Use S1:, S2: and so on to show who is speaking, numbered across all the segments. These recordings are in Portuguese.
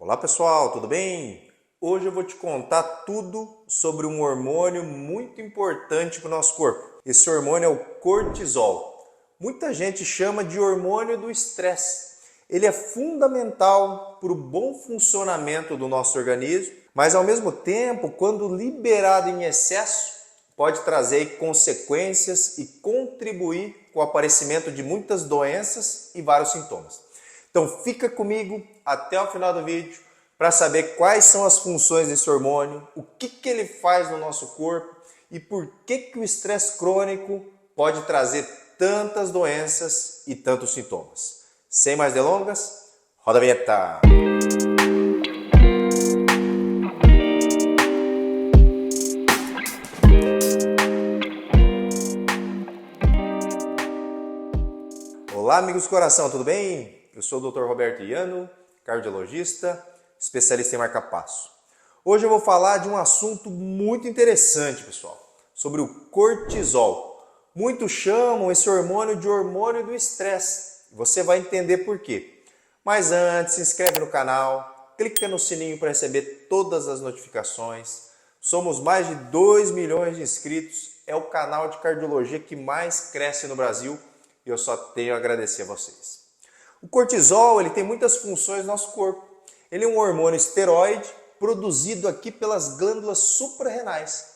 S1: Olá pessoal, tudo bem? Hoje eu vou te contar tudo sobre um hormônio muito importante para o nosso corpo. Esse hormônio é o cortisol. Muita gente chama de hormônio do estresse. Ele é fundamental para o bom funcionamento do nosso organismo, mas ao mesmo tempo, quando liberado em excesso, pode trazer consequências e contribuir com o aparecimento de muitas doenças e vários sintomas. Então fica comigo até o final do vídeo para saber quais são as funções desse hormônio, o que ele faz no nosso corpo e por que o estresse crônico pode trazer tantas doenças e tantos sintomas. Sem mais delongas, roda a vinheta! Olá amigos do coração, tudo bem? Eu sou o Dr. Roberto Iano, cardiologista, especialista em marca-passo. Hoje eu vou falar de um assunto muito interessante, pessoal, sobre o cortisol. Muitos chamam esse hormônio de hormônio do estresse. Você vai entender por quê. Mas antes, se inscreve no canal, clica no sininho para receber todas as notificações. Somos mais de 2 milhões de inscritos, é o canal de cardiologia que mais cresce no Brasil e eu só tenho a agradecer a vocês. O cortisol ele tem muitas funções no nosso corpo. Ele é um hormônio esteroide produzido aqui pelas glândulas suprarrenais.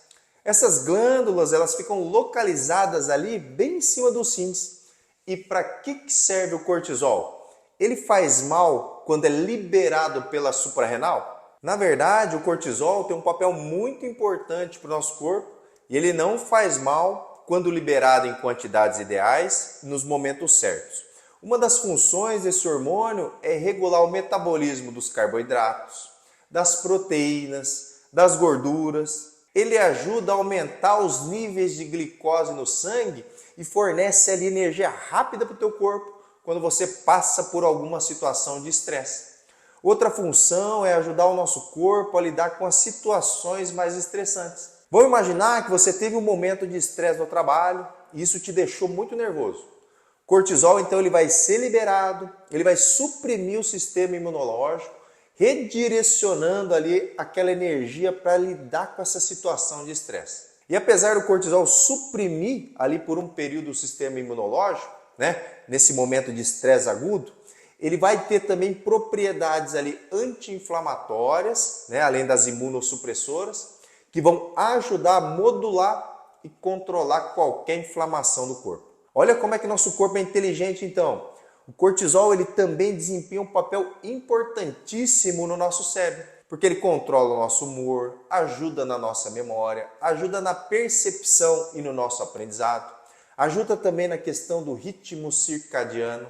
S1: Essas glândulas elas ficam localizadas ali bem em cima dos rins. E para que serve o cortisol? Ele faz mal quando é liberado pela suprarrenal? Na verdade, o cortisol tem um papel muito importante para o nosso corpo e ele não faz mal quando liberado em quantidades ideais nos momentos certos. Uma das funções desse hormônio é regular o metabolismo dos carboidratos, das proteínas, das gorduras. Ele ajuda a aumentar os níveis de glicose no sangue e fornece ali energia rápida para o teu corpo quando você passa por alguma situação de estresse. Outra função é ajudar o nosso corpo a lidar com as situações mais estressantes. Vamos imaginar que você teve um momento de estresse no trabalho e isso te deixou muito nervoso. Cortisol, então, ele vai ser liberado, ele vai suprimir o sistema imunológico, redirecionando ali aquela energia para lidar com essa situação de estresse. E apesar do cortisol suprimir ali por um período o sistema imunológico, nesse momento de estresse agudo, ele vai ter também propriedades ali anti-inflamatórias, além das imunossupressoras, que vão ajudar a modular e controlar qualquer inflamação do corpo. Olha como é que nosso corpo é inteligente então. O cortisol ele também desempenha um papel importantíssimo no nosso cérebro, porque ele controla o nosso humor, ajuda na nossa memória, ajuda na percepção e no nosso aprendizado, ajuda também na questão do ritmo circadiano.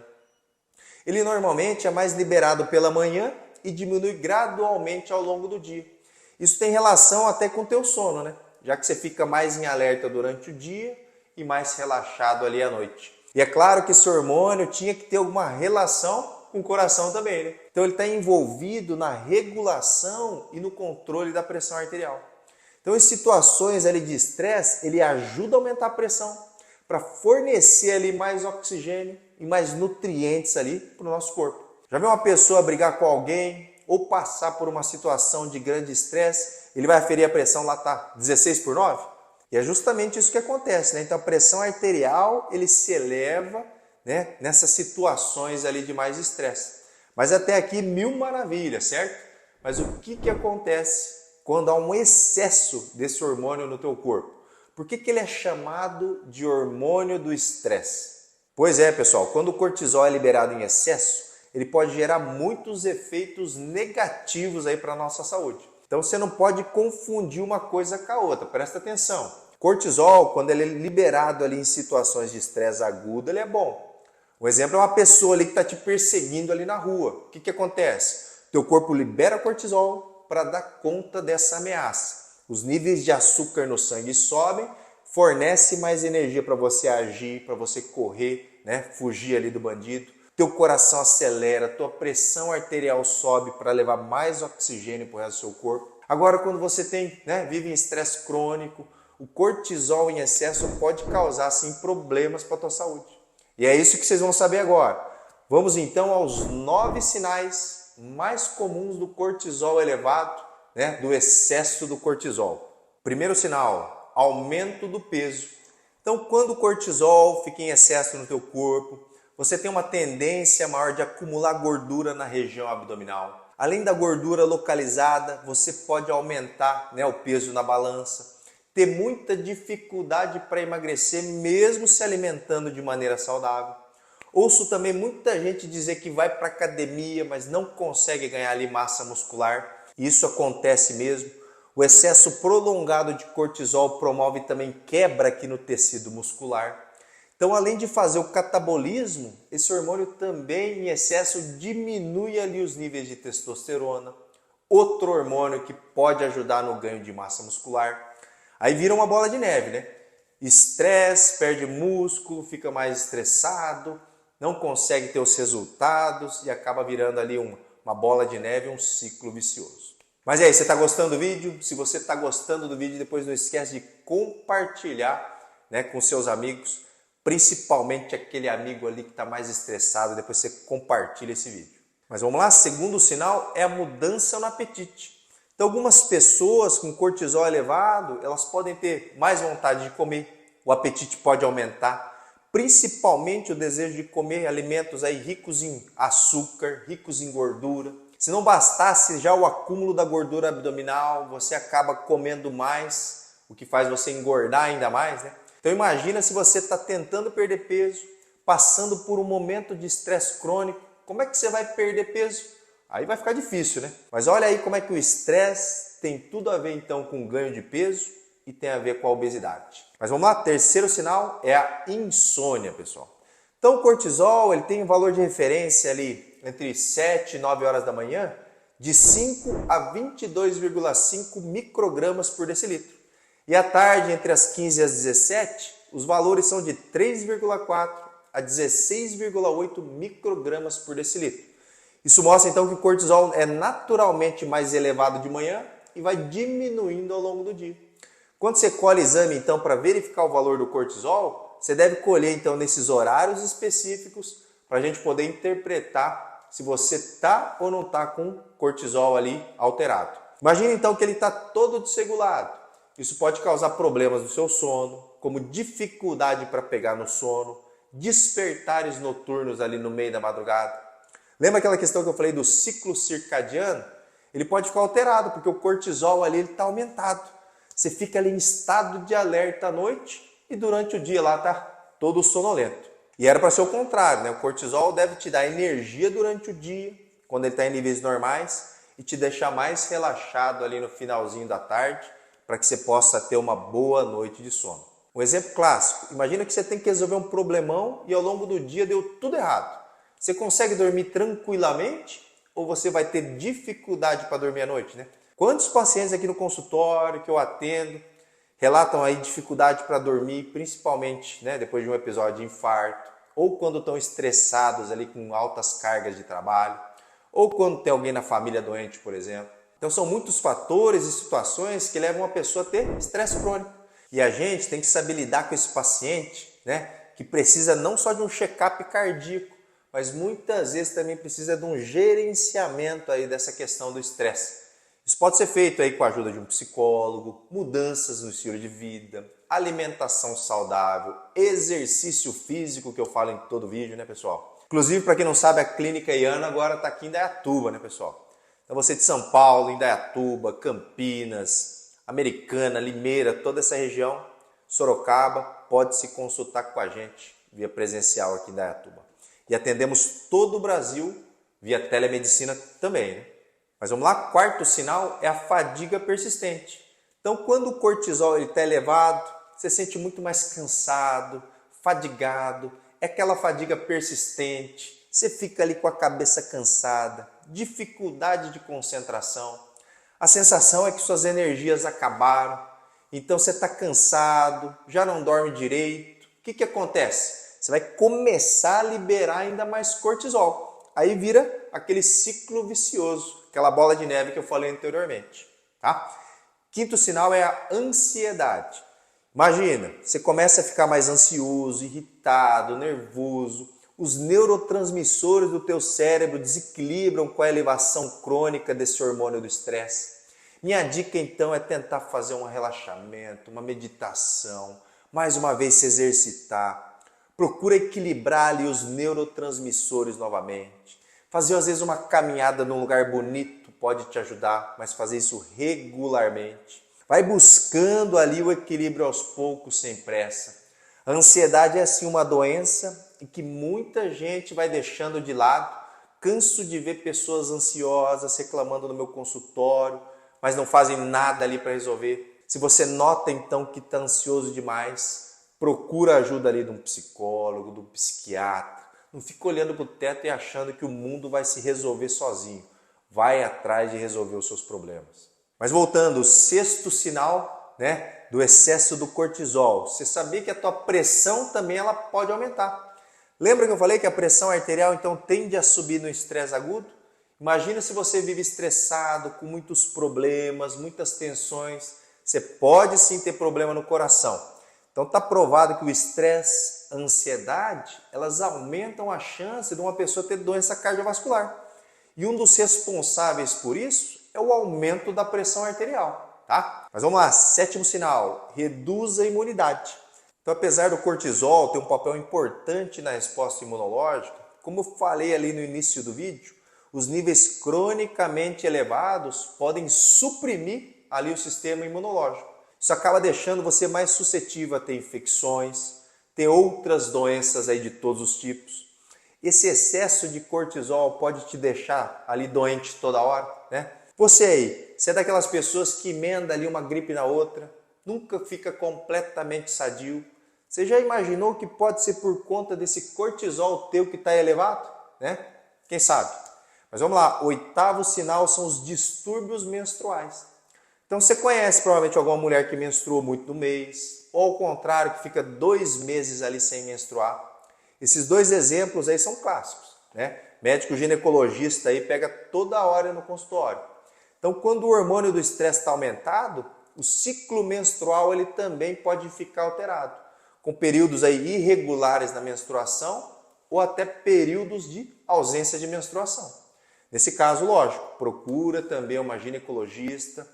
S1: Ele normalmente é mais liberado pela manhã e diminui gradualmente ao longo do dia. Isso tem relação até com o teu sono, já que você fica mais em alerta durante o dia e mais relaxado ali à noite. E é claro que esse hormônio tinha que ter alguma relação com o coração também, Então ele está envolvido na regulação e no controle da pressão arterial. Então em situações ali de estresse, ele ajuda a aumentar a pressão para fornecer ali mais oxigênio e mais nutrientes ali para o nosso corpo. Já viu uma pessoa brigar com alguém ou passar por uma situação de grande estresse, ele vai aferir a pressão lá tá 16/9? E é justamente isso que acontece, Então a pressão arterial ele se eleva, nessas situações ali de mais estresse. Mas até aqui mil maravilhas, certo? Mas o que acontece quando há um excesso desse hormônio no teu corpo? Por que ele é chamado de hormônio do estresse? Pois é, pessoal, quando o cortisol é liberado em excesso, ele pode gerar muitos efeitos negativos aí para a nossa saúde. Então você não pode confundir uma coisa com a outra, presta atenção. Cortisol, quando ele é liberado ali em situações de estresse agudo, ele é bom. Um exemplo é uma pessoa ali que está te perseguindo ali na rua. O que acontece? Teu corpo libera cortisol para dar conta dessa ameaça. Os níveis de açúcar no sangue sobem, fornece mais energia para você agir, para você correr, fugir ali do bandido. Teu coração acelera, tua pressão arterial sobe para levar mais oxigênio para o resto do seu corpo. Agora, quando você vive em estresse crônico, o cortisol em excesso pode causar sim problemas para a tua saúde. E é isso que vocês vão saber agora. Vamos então aos 9 sinais mais comuns do cortisol elevado, né, do excesso do cortisol. Primeiro sinal, aumento do peso. Então, quando o cortisol fica em excesso no teu corpo, você tem uma tendência maior de acumular gordura na região abdominal. Além da gordura localizada, você pode aumentar, né, o peso na balança, ter muita dificuldade para emagrecer mesmo se alimentando de maneira saudável. Ouço também muita gente dizer que vai para a academia, mas não consegue ganhar ali massa muscular. Isso acontece mesmo. O excesso prolongado de cortisol promove também quebra aqui no tecido muscular. Então, além de fazer o catabolismo, esse hormônio também em excesso diminui ali os níveis de testosterona, outro hormônio que pode ajudar no ganho de massa muscular. Aí vira uma bola de neve, né? Estresse, perde músculo, fica mais estressado, não consegue ter os resultados e acaba virando ali uma bola de neve, um ciclo vicioso. Mas e aí, você está gostando do vídeo? Se você está gostando do vídeo, depois não esquece de compartilhar, né, com seus amigos, principalmente aquele amigo ali que está mais estressado, depois você compartilha esse vídeo. Mas vamos lá, segundo sinal é a mudança no apetite. Então, algumas pessoas com cortisol elevado, elas podem ter mais vontade de comer, o apetite pode aumentar, principalmente o desejo de comer alimentos aí ricos em açúcar, ricos em gordura. Se não bastasse já o acúmulo da gordura abdominal, você acaba comendo mais, o que faz você engordar ainda mais, né? Então imagina se você está tentando perder peso, passando por um momento de estresse crônico, como é que você vai perder peso? Aí vai ficar difícil, né? Mas olha aí como é que o estresse tem tudo a ver então com o ganho de peso e tem a ver com a obesidade. Mas vamos lá, terceiro sinal é a insônia, pessoal. Então o cortisol ele tem um valor de referência ali entre 7 e 9 horas da manhã de 5 a 22,5 microgramas por decilitro. E à tarde, entre as 15 e as 17, os valores são de 3,4 a 16,8 microgramas por decilitro. Isso mostra então que o cortisol é naturalmente mais elevado de manhã e vai diminuindo ao longo do dia. Quando você colhe exame então para verificar o valor do cortisol, você deve colher então nesses horários específicos para a gente poder interpretar se você está ou não está com cortisol ali alterado. Imagina então que ele está todo desregulado. Isso pode causar problemas no seu sono, como dificuldade para pegar no sono, despertares noturnos ali no meio da madrugada. Lembra aquela questão que eu falei do ciclo circadiano? Ele pode ficar alterado, porque o cortisol ali está aumentado. Você fica ali em estado de alerta à noite e durante o dia lá está todo sonolento. E era para ser o contrário, né? O cortisol deve te dar energia durante o dia, quando ele está em níveis normais, e te deixar mais relaxado ali no finalzinho da tarde, para que você possa ter uma boa noite de sono. Um exemplo clássico, imagina que você tem que resolver um problemão e ao longo do dia deu tudo errado. Você consegue dormir tranquilamente ou você vai ter dificuldade para dormir à noite, né? Quantos pacientes aqui no consultório que eu atendo relatam aí dificuldade para dormir, principalmente, né, depois de um episódio de infarto, ou quando estão estressados ali com altas cargas de trabalho, ou quando tem alguém na família doente, por exemplo. Então são muitos fatores e situações que levam a pessoa a ter estresse crônico. E a gente tem que saber lidar com esse paciente, né, que precisa não só de um check-up cardíaco, mas muitas vezes também precisa de um gerenciamento aí dessa questão do estresse. Isso pode ser feito aí com a ajuda de um psicólogo, mudanças no estilo de vida, alimentação saudável, exercício físico, que eu falo em todo vídeo, né, pessoal? Inclusive, para quem não sabe, a Clínica Iana agora está aqui em Indaiatuba, né, pessoal? Então você de São Paulo, Indaiatuba, Campinas, Americana, Limeira, toda essa região, Sorocaba, pode se consultar com a gente via presencial aqui em Indaiatuba. E atendemos todo o Brasil via telemedicina também, né? Mas vamos lá, quarto sinal é a fadiga persistente. Então quando o cortisol está elevado, você se sente muito mais cansado, fadigado, é aquela fadiga persistente, você fica ali com a cabeça cansada, dificuldade de concentração, a sensação é que suas energias acabaram, então você está cansado, já não dorme direito. O que acontece? Você vai começar a liberar ainda mais cortisol, aí vira aquele ciclo vicioso, aquela bola de neve que eu falei anteriormente. Tá? Quinto sinal é a ansiedade. Imagina, você começa a ficar mais ansioso, irritado, nervoso, os neurotransmissores do teu cérebro desequilibram com a elevação crônica desse hormônio do estresse. Minha dica então é tentar fazer um relaxamento, uma meditação, mais uma vez se exercitar. Procura equilibrar ali os neurotransmissores novamente. Fazer às vezes uma caminhada num lugar bonito pode te ajudar, mas fazer isso regularmente. Vai buscando ali o equilíbrio aos poucos, sem pressa. A ansiedade é assim uma doença e que muita gente vai deixando de lado. Canso de ver pessoas ansiosas reclamando no meu consultório, mas não fazem nada ali para resolver. Se você nota então que está ansioso demais, procura ajuda ali de um psicólogo, de um psiquiatra. Não fica olhando para o teto e achando que o mundo vai se resolver sozinho. Vai atrás de resolver os seus problemas. Mas voltando, o sexto sinal, do excesso do cortisol. Você sabia que a tua pressão também ela pode aumentar. Lembra que eu falei que a pressão arterial então tende a subir no estresse agudo? Imagina se você vive estressado, com muitos problemas, muitas tensões. Você pode sim ter problema no coração. Então está provado que o estresse, a ansiedade, elas aumentam a chance de uma pessoa ter doença cardiovascular. E um dos responsáveis por isso é o aumento da pressão arterial, tá? Mas vamos lá, sétimo sinal, reduz a imunidade. Então, apesar do cortisol ter um papel importante na resposta imunológica, como eu falei ali no início do vídeo, os níveis cronicamente elevados podem suprimir ali o sistema imunológico. Isso acaba deixando você mais suscetível a ter infecções, ter outras doenças aí de todos os tipos. Esse excesso de cortisol pode te deixar ali doente toda hora, Você aí, você é daquelas pessoas que emenda ali uma gripe na outra, nunca fica completamente sadio. Você já imaginou que pode ser por conta desse cortisol teu que está elevado, Quem sabe? Mas vamos lá, o oitavo sinal são os distúrbios menstruais. Então você conhece provavelmente alguma mulher que menstruou muito no mês, ou ao contrário, que fica 2 meses ali sem menstruar. Esses dois exemplos aí são clássicos, Médico ginecologista aí pega toda hora no consultório. Então quando o hormônio do estresse está aumentado, o ciclo menstrual ele também pode ficar alterado, com períodos aí irregulares na menstruação ou até períodos de ausência de menstruação. Nesse caso, lógico, procura também uma ginecologista,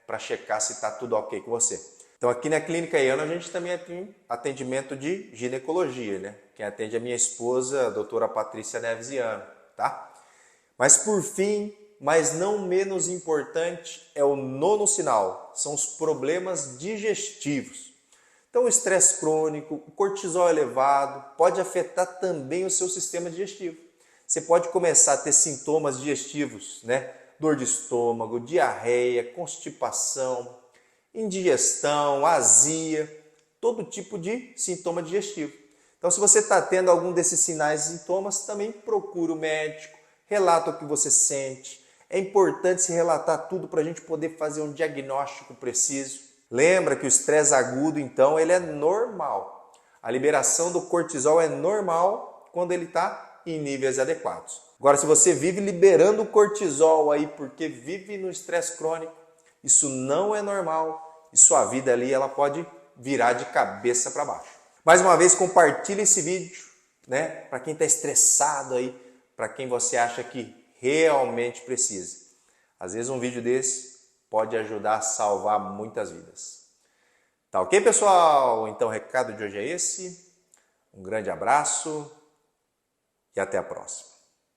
S1: para checar se está tudo ok com você. Então aqui na Clínica Iano a gente também tem atendimento de ginecologia, Quem atende é a minha esposa, a doutora Patrícia Neves Iano, tá? Mas por fim, mas não menos importante, é o nono sinal, são os problemas digestivos. Então o estresse crônico, o cortisol elevado, pode afetar também o seu sistema digestivo. Você pode começar a ter sintomas digestivos, Dor de estômago, diarreia, constipação, indigestão, azia, todo tipo de sintoma digestivo. Então se você está tendo algum desses sinais e sintomas, também procura o médico, relata o que você sente. É importante se relatar tudo para a gente poder fazer um diagnóstico preciso. Lembra que o estresse agudo, então, ele é normal. A liberação do cortisol é normal quando ele está em níveis adequados. Agora, se você vive liberando cortisol aí porque vive no estresse crônico, isso não é normal e sua vida ali ela pode virar de cabeça para baixo. Mais uma vez, compartilhe esse vídeo, para quem está estressado aí, para quem você acha que realmente precisa. Às vezes um vídeo desse pode ajudar a salvar muitas vidas. Tá ok, pessoal? Então o recado de hoje é esse. Um grande abraço e até a próxima.